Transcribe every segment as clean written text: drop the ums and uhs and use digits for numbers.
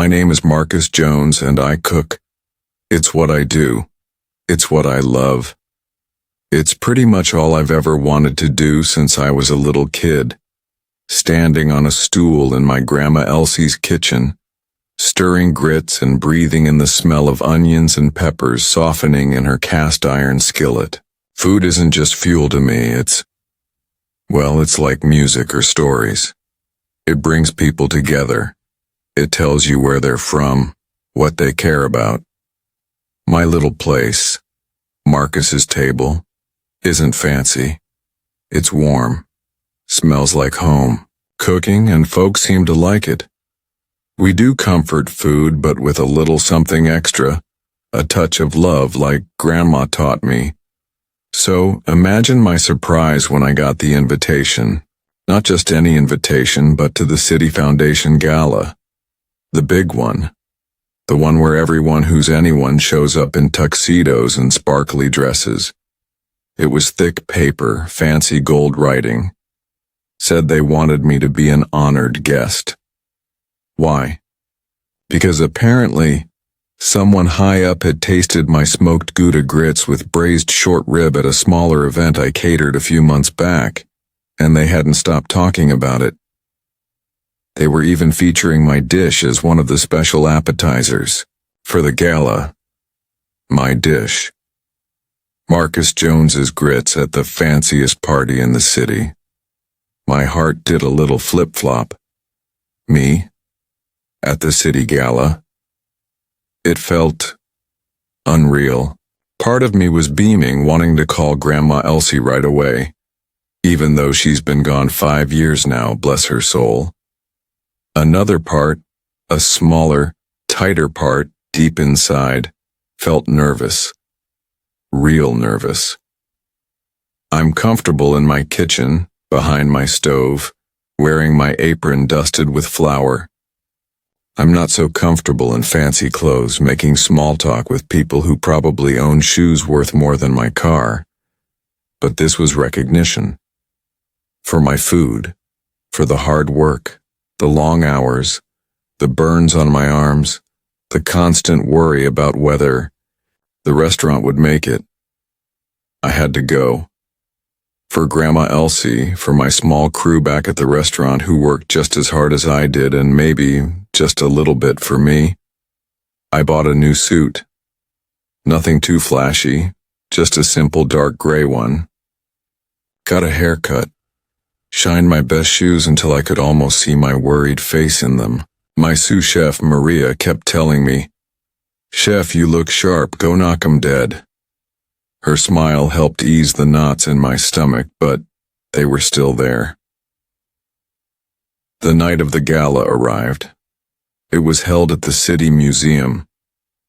My name is Marcus Jones and I cook. It's what I do. It's what I love. It's pretty much all I've ever wanted to do since I was a little kid. Standing on a stool in my Grandma Elsie's kitchen, stirring grits and breathing in the smell of onions and peppers softening in her cast iron skillet. Food isn't just fuel to me, it's like music or stories. It brings people together. It tells you where they're from, what they care about. My little place, Marcus's table, isn't fancy. It's warm, smells like home, cooking, and folks seem to like it. We do comfort food, but with a little something extra, a touch of love like Grandma taught me. So imagine my surprise when I got the invitation. Not just any invitation, but to the City Foundation Gala. The big one. The one where everyone who's anyone shows up in tuxedos and sparkly dresses. It was thick paper, fancy gold writing. Said they wanted me to be an honored guest. Why? Because apparently, someone high up had tasted my smoked Gouda grits with braised short rib at a smaller event I catered a few months back, and they hadn't stopped talking about it. They were even featuring my dish as one of the special appetizers for the gala. My dish. Marcus Jones's grits at the fanciest party in the city. My heart did a little flip-flop. Me? At the city gala? It felt unreal. Part of me was beaming, wanting to call Grandma Elsie right away, even though she's been gone 5 years now, bless her soul. Another part, a smaller, tighter part, deep inside, felt nervous. Real nervous. I'm comfortable in my kitchen, behind my stove, wearing my apron dusted with flour. I'm not so comfortable in fancy clothes, making small talk with people who probably own shoes worth more than my car. But this was recognition. For my food, for the hard work, the long hours, the burns on my arms, the constant worry about whether the restaurant would make it. I had to go. For Grandma Elsie, for my small crew back at the restaurant who worked just as hard as I did and maybe just a little bit for me, I bought a new suit. Nothing too flashy, just a simple dark gray one. Got a haircut. Shined my best shoes until I could almost see my worried face in them. My sous chef, Maria, kept telling me, "Chef, you look sharp, go knock 'em dead." Her smile helped ease the knots in my stomach, but they were still there. The night of the gala arrived. It was held at the City Museum,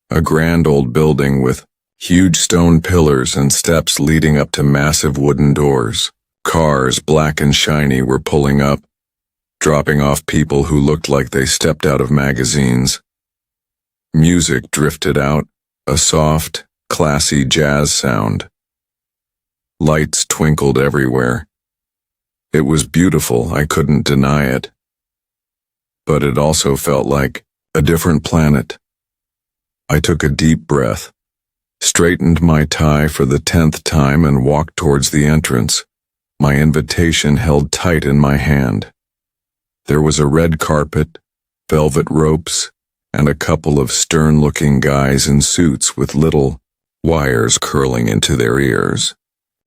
a grand old building with huge stone pillars and steps leading up to massive wooden doors. Cars, black and shiny, were pulling up, dropping off people who looked like they stepped out of magazines. Music drifted out, a soft, classy jazz sound. Lights twinkled everywhere. It was beautiful, I couldn't deny it. But it also felt like a different planet. I took a deep breath, straightened my tie for the 10th time and walked towards the entrance, my invitation held tight in my hand. There was a red carpet, velvet ropes, and a couple of stern-looking guys in suits with little wires curling into their ears.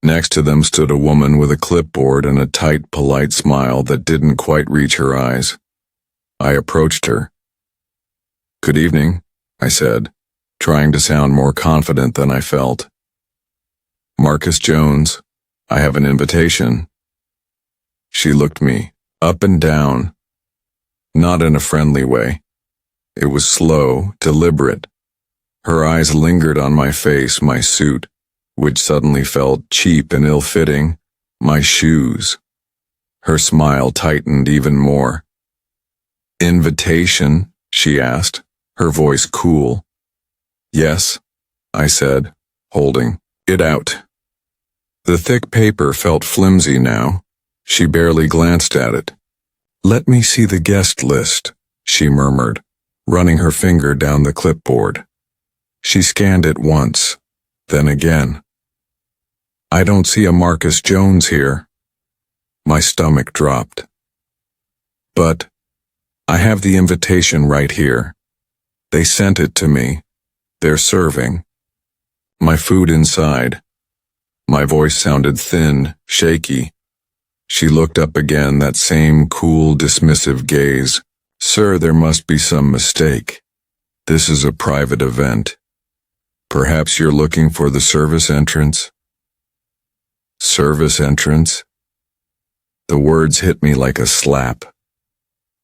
Next to them stood a woman with a clipboard and a tight, polite smile that didn't quite reach her eyes. I approached her. "Good evening," I said, trying to sound more confident than I felt. "Marcus Jones, I have an invitation." She looked me up and down, not in a friendly way. It was slow, deliberate. Her eyes lingered on my face, my suit, which suddenly felt cheap and ill-fitting, my shoes. Her smile tightened even more. "Invitation?" she asked, her voice cool. "Yes," I said, holding it out. The thick paper felt flimsy now. She barely glanced at it. "Let me see the guest list," she murmured, running her finger down the clipboard. She scanned it once, then again. I don't see a Marcus Jones here. My stomach dropped. But I have the invitation right here. They sent it to me. They're serving. My food inside. My voice sounded thin, shaky. She looked up again, that same cool, dismissive gaze. Sir, there must be some mistake. This is a private event. Perhaps you're looking for the service entrance? Service entrance? The words hit me like a slap.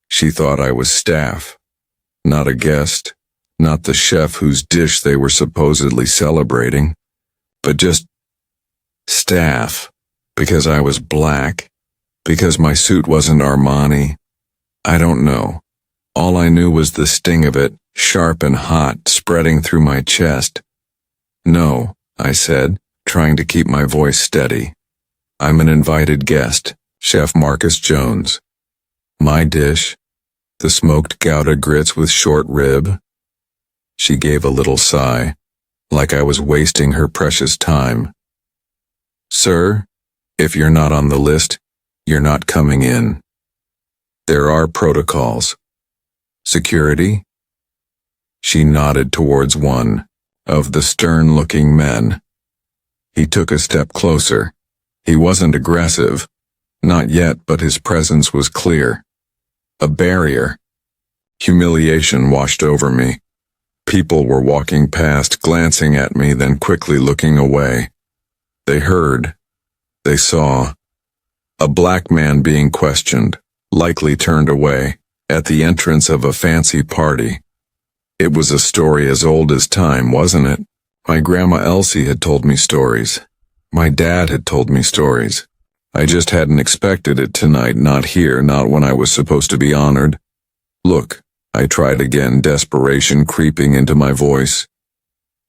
She thought I was staff, not a guest, not the chef whose dish they were supposedly celebrating, but just staff, because I was black, because my suit wasn't Armani. I don't know. All I knew was the sting of it, sharp and hot, spreading through my chest. No, I said, trying to keep my voice steady. I'm an invited guest, Chef Marcus Jones. My dish? The smoked Gouda grits with short rib? She gave a little sigh, like I was wasting her precious time. Sir, if you're not on the list, you're not coming in. There are protocols. Security? She nodded towards one of the stern-looking men. He took a step closer. He wasn't aggressive. Not yet, but his presence was clear. A barrier. Humiliation washed over me. People were walking past, glancing at me, then quickly looking away. They heard. They saw. A black man being questioned, likely turned away, at the entrance of a fancy party. It was a story as old as time, wasn't it? My grandma Elsie had told me stories. My dad had told me stories. I just hadn't expected it tonight, not here, not when I was supposed to be honored. Look, I tried again, desperation creeping into my voice.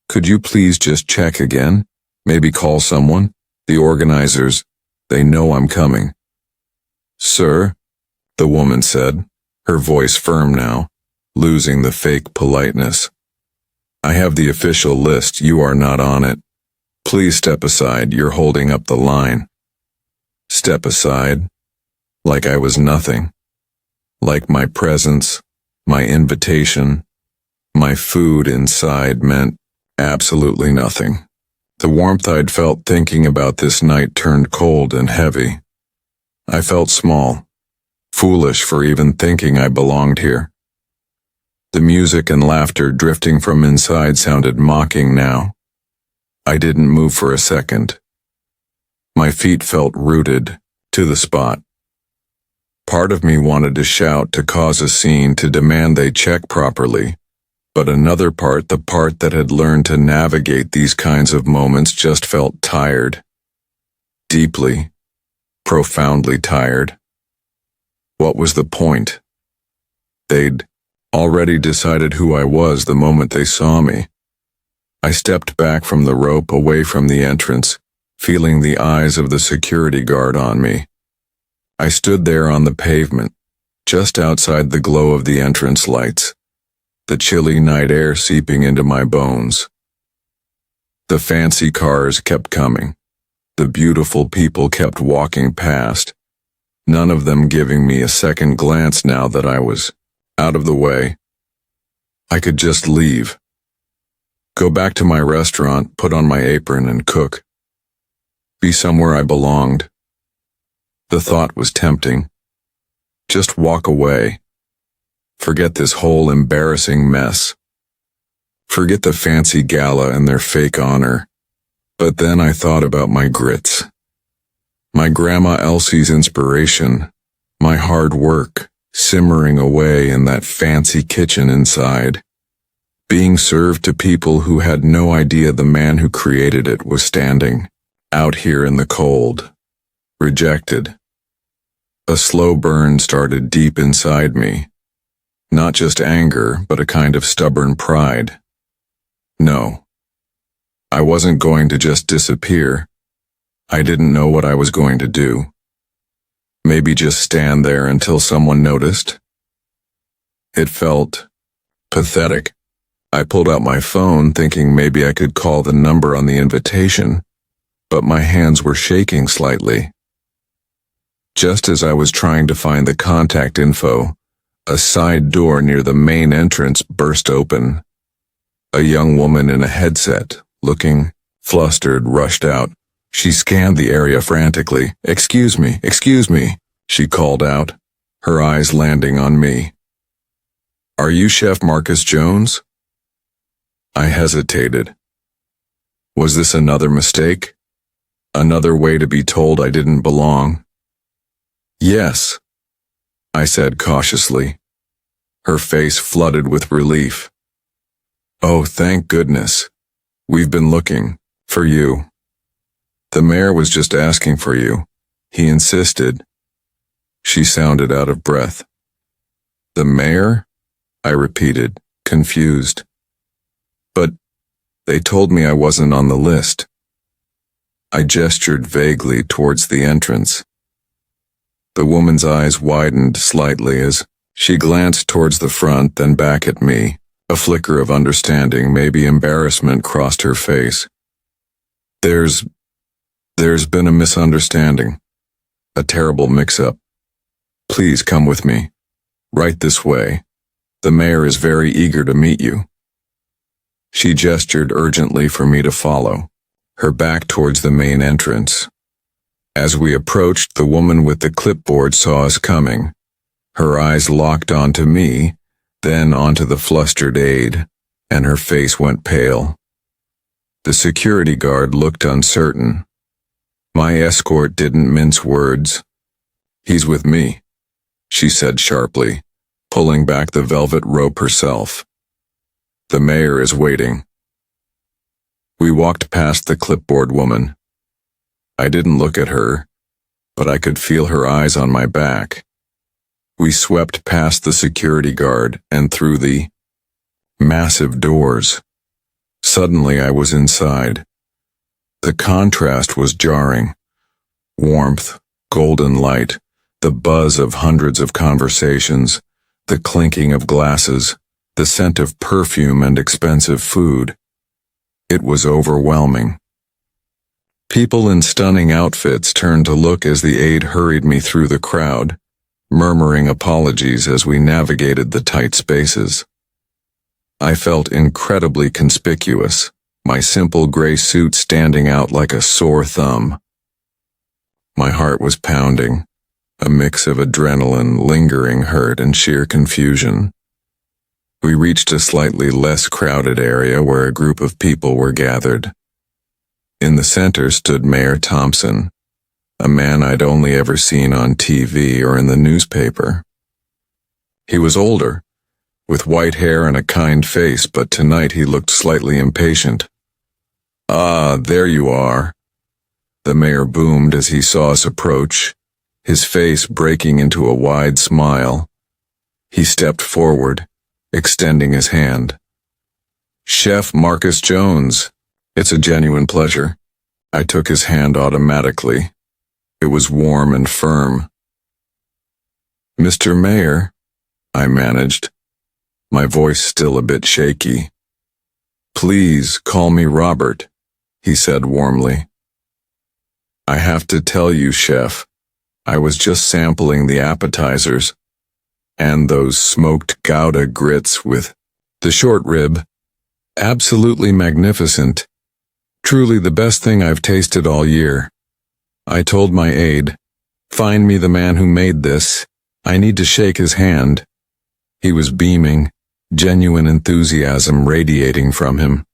Could you please just check again? Maybe call someone? The organizers. They know I'm coming. Sir, the woman said, her voice firm now, losing the fake politeness. I have the official list. You are not on it. Please step aside. You're holding up the line. Step aside? Like I was nothing. Like my presence, my invitation, my food inside meant absolutely nothing. The warmth I'd felt thinking about this night turned cold and heavy. I felt small, foolish for even thinking I belonged here. The music and laughter drifting from inside sounded mocking now. I didn't move for a second. My feet felt rooted to the spot. Part of me wanted to shout, to cause a scene, to demand they check properly. But another part, the part that had learned to navigate these kinds of moments, just felt tired. Deeply, profoundly tired. What was the point? They'd already decided who I was the moment they saw me. I stepped back from the rope, away from the entrance, feeling the eyes of the security guard on me. I stood there on the pavement, just outside the glow of the entrance lights, the chilly night air seeping into my bones. The fancy cars kept coming. The beautiful people kept walking past, none of them giving me a second glance now that I was out of the way. I could just leave. Go back to my restaurant, put on my apron and cook. Be somewhere I belonged. The thought was tempting. Just walk away. Forget this whole embarrassing mess. Forget the fancy gala and their fake honor. But then I thought about my grits. My grandma Elsie's inspiration. My hard work, simmering away in that fancy kitchen inside. Being served to people who had no idea the man who created it was standing out here in the cold. Rejected. A slow burn started deep inside me. Not just anger, but a kind of stubborn pride. No. I wasn't going to just disappear. I didn't know what I was going to do. Maybe just stand there until someone noticed? It felt Pathetic. I pulled out my phone thinking maybe I could call the number on the invitation, but my hands were shaking slightly. Just as I was trying to find the contact info, a side door near the main entrance burst open. A young woman in a headset, looking flustered, rushed out. She scanned the area frantically. Excuse me, she called out, her eyes landing on me. Are you Chef Marcus Jones? I hesitated. Was this another mistake? Another way to be told I didn't belong? Yes, I said cautiously. Her face flooded with relief. Oh, thank goodness. We've been looking for you. The mayor was just asking for you. He insisted. She sounded out of breath. The mayor? I repeated, confused. But they told me I wasn't on the list. I gestured vaguely towards the entrance. The woman's eyes widened slightly as she glanced towards the front, then back at me. A flicker of understanding, maybe embarrassment, crossed her face. There's been a misunderstanding. A terrible mix-up. Please come with me. Right this way. The mayor is very eager to meet you. She gestured urgently for me to follow, her back towards the main entrance. As we approached, the woman with the clipboard saw us coming. Her eyes locked onto me, then onto the flustered aide, and her face went pale. The security guard looked uncertain. My escort didn't mince words. He's with me, she said sharply, pulling back the velvet rope herself. The mayor is waiting. We walked past the clipboard woman. I didn't look at her, but I could feel her eyes on my back. We swept past the security guard and through the massive doors. Suddenly I was inside. The contrast was jarring. Warmth, golden light, the buzz of hundreds of conversations, the clinking of glasses, the scent of perfume and expensive food. It was overwhelming. People in stunning outfits turned to look as the aide hurried me through the crowd, murmuring apologies as we navigated the tight spaces. I felt incredibly conspicuous, my simple gray suit standing out like a sore thumb. My heart was pounding, a mix of adrenaline, lingering hurt, and sheer confusion. We reached a slightly less crowded area where a group of people were gathered. In the center stood Mayor Thompson, a man I'd only ever seen on TV or in the newspaper. He was older, with white hair and a kind face, but tonight he looked slightly impatient. Ah, there you are, the mayor boomed as he saw us approach, his face breaking into a wide smile. He stepped forward, extending his hand. Chef Marcus Jones, it's a genuine pleasure. I took his hand automatically. It was warm and firm. Mr. Mayor, I managed, my voice still a bit shaky. Please call me Robert, he said warmly. I have to tell you, Chef, I was just sampling the appetizers, and those smoked Gouda grits with the short rib. Absolutely magnificent. Truly the best thing I've tasted all year. I told my aide, find me the man who made this. I need to shake his hand. He was beaming, genuine enthusiasm radiating from him.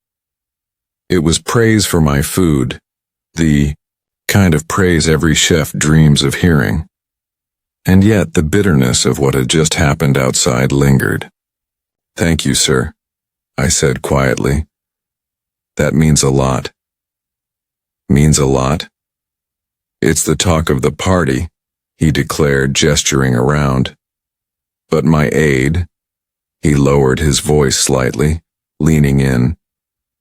It was praise for my food, the kind of praise every chef dreams of hearing. And yet the bitterness of what had just happened outside lingered. Thank you, sir, I said quietly. That means a lot. Means a lot? It's the talk of the party, he declared, gesturing around. But my aide, he lowered his voice slightly, leaning in.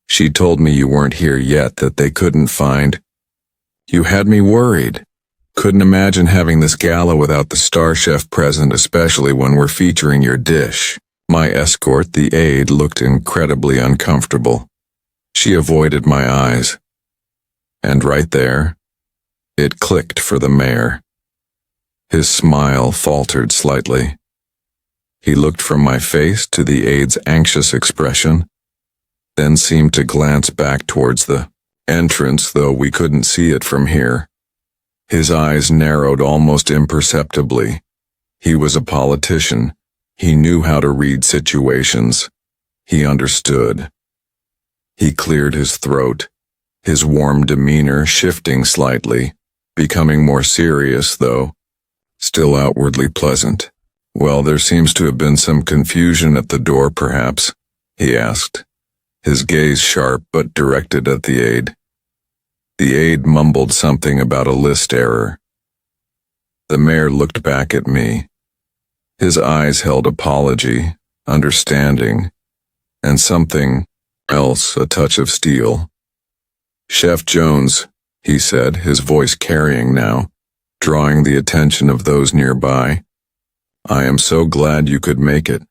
She told me you weren't here yet, that they couldn't find. You had me worried. Couldn't imagine having this gala without the star chef present, especially when we're featuring your dish. My escort, the aide, looked incredibly uncomfortable. She avoided my eyes. And right there, it clicked for the mayor. His smile faltered slightly. He looked from my face to the aide's anxious expression, then seemed to glance back towards the entrance, though we couldn't see it from here. His eyes narrowed almost imperceptibly. He was a politician. He knew how to read situations. He understood. He cleared his throat, his warm demeanor shifting slightly, becoming more serious, though still outwardly pleasant. "Well, there seems to have been some confusion at the door, perhaps?" he asked, his gaze sharp but directed at the aide. The aide mumbled something about a list error. The mayor looked back at me. His eyes held apology, understanding, and something else, a touch of steel. "Chef Jones," he said, his voice carrying now, drawing the attention of those nearby. "I am so glad you could make it,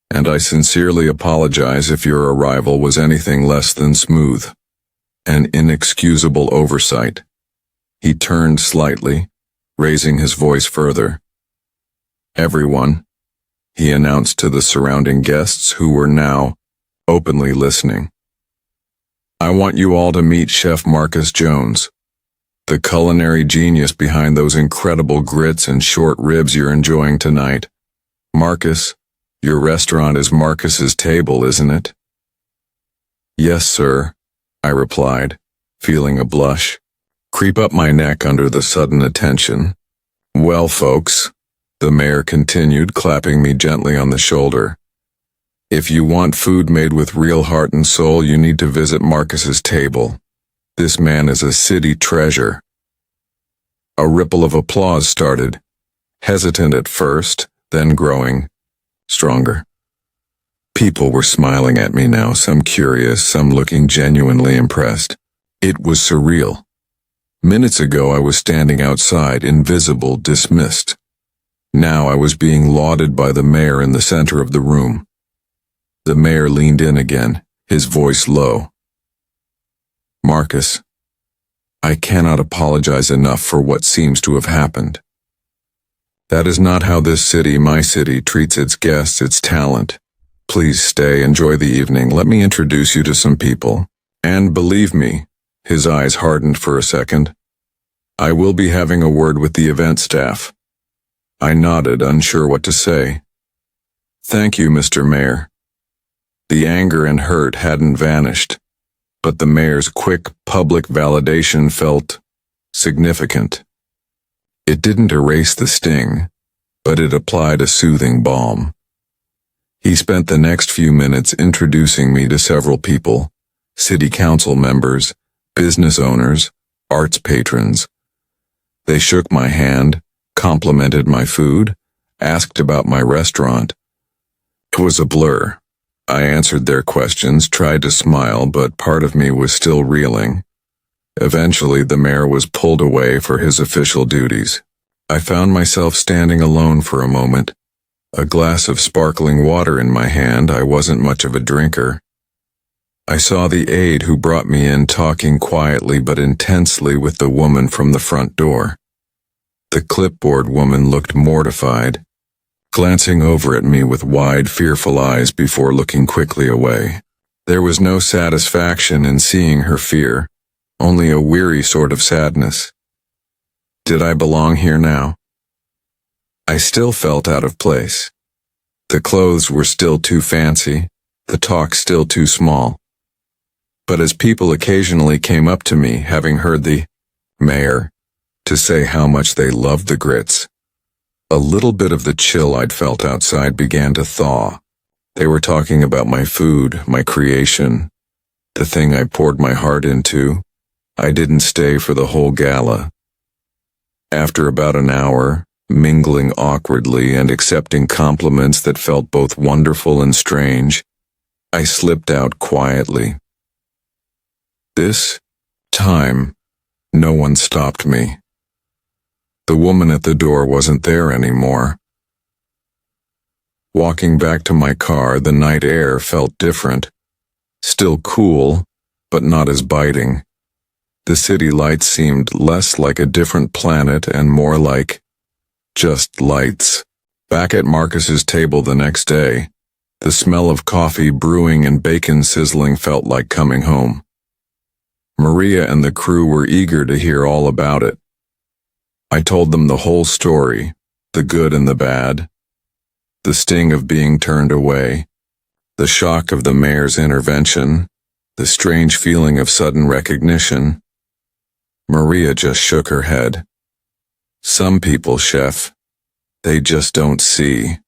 and I sincerely apologize if your arrival was anything less than smooth. An inexcusable oversight." He turned slightly, raising his voice further. "Everyone," he announced to the surrounding guests who were now openly listening, "I want you all to meet Chef Marcus Jones, the culinary genius behind those incredible grits and short ribs you're enjoying tonight. Marcus, your restaurant is Marcus's Table, isn't it?" "Yes, sir," I replied, feeling a blush creep up my neck under the sudden attention. "Well, folks," the mayor continued, clapping me gently on the shoulder, "if you want food made with real heart and soul, you need to visit Marcus's Table. This man is a city treasure." A ripple of applause started, hesitant at first, then growing stronger. People were smiling at me now, some curious, some looking genuinely impressed. It was surreal. Minutes ago I was standing outside, invisible, dismissed. Now I was being lauded by the mayor in the center of the room. The mayor leaned in again, his voice low. "Marcus, I cannot apologize enough for what seems to have happened. That is not how this city, my city, treats its guests, its talent. Please stay, enjoy the evening. Let me introduce you to some people. And believe me," his eyes hardened for a second, "I will be having a word with the event staff." I nodded, unsure what to say. "Thank you, Mr. Mayor." The anger and hurt hadn't vanished, but the mayor's quick public validation felt significant. It didn't erase the sting, but it applied a soothing balm. He spent the next few minutes introducing me to several people, city council members, business owners, arts patrons. They shook my hand, complimented my food, asked about my restaurant. It was a blur. I answered their questions, tried to smile, but part of me was still reeling. Eventually, the mayor was pulled away for his official duties. I found myself standing alone for a moment, a glass of sparkling water in my hand. I wasn't much of a drinker. I saw the aide who brought me in talking quietly but intensely with the woman from the front door. The clipboard woman looked mortified, glancing over at me with wide, fearful eyes before looking quickly away. There was no satisfaction in seeing her fear, only a weary sort of sadness. Did I belong here now? I still felt out of place. The clothes were still too fancy, the talk still too small. But as people occasionally came up to me, having heard the mayor, to say how much they loved the grits, a little bit of the chill I'd felt outside began to thaw. They were talking about my food, my creation, the thing I poured my heart into. I didn't stay for the whole gala. After about an hour, mingling awkwardly and accepting compliments that felt both wonderful and strange, I slipped out quietly. This time, no one stopped me. The woman at the door wasn't there anymore. Walking back to my car, the night air felt different. Still cool, but not as biting. The city lights seemed less like a different planet and more like just lights. Back at Marcus's table the next day, the smell of coffee brewing and bacon sizzling felt like coming home. Maria and the crew were eager to hear all about it. I told them the whole story, the good and the bad, the sting of being turned away, the shock of the mayor's intervention, the strange feeling of sudden recognition. Maria just shook her head. Some people, chef, they just don't see.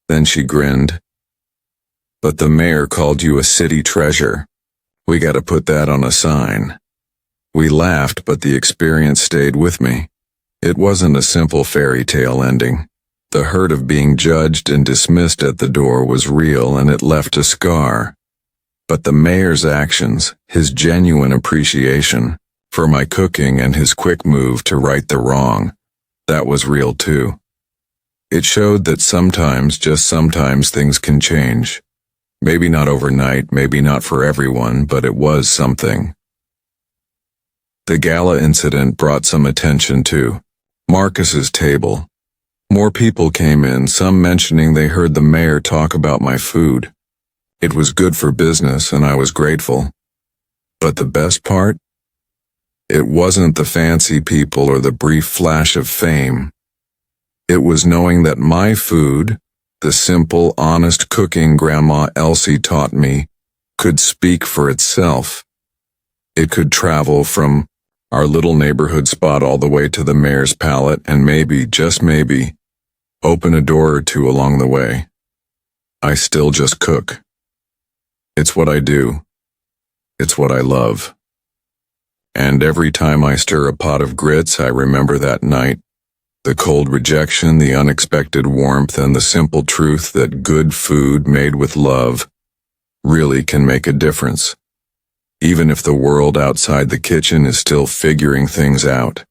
Then she grinned. But the mayor called you a city treasure. We gotta put that on a sign. We laughed, but the experience stayed with me. It wasn't a simple fairy tale ending. The hurt of being judged and dismissed at the door was real, and it left a scar. But the mayor's actions, his genuine appreciation for my cooking and his quick move to right the wrong, that was real too. It showed that sometimes, just sometimes, things can change. Maybe not overnight, maybe not for everyone, but it was something. The Gala incident brought some attention to Marcus's table. More people came in, some mentioning they heard the mayor talk about my food. It was good for business, and I was grateful. But the best part? It wasn't the fancy people or the brief flash of fame. It was knowing that my food, the simple, honest cooking Grandma Elsie taught me, could speak for itself. It could travel from our little neighborhood spot all the way to the mayor's palate and maybe, just maybe, open a door or two along the way. I still just cook. It's what I do. It's what I love. And every time I stir a pot of grits, I remember that night. The cold rejection, the unexpected warmth, and the simple truth that good food made with love really can make a difference, even if the world outside the kitchen is still figuring things out.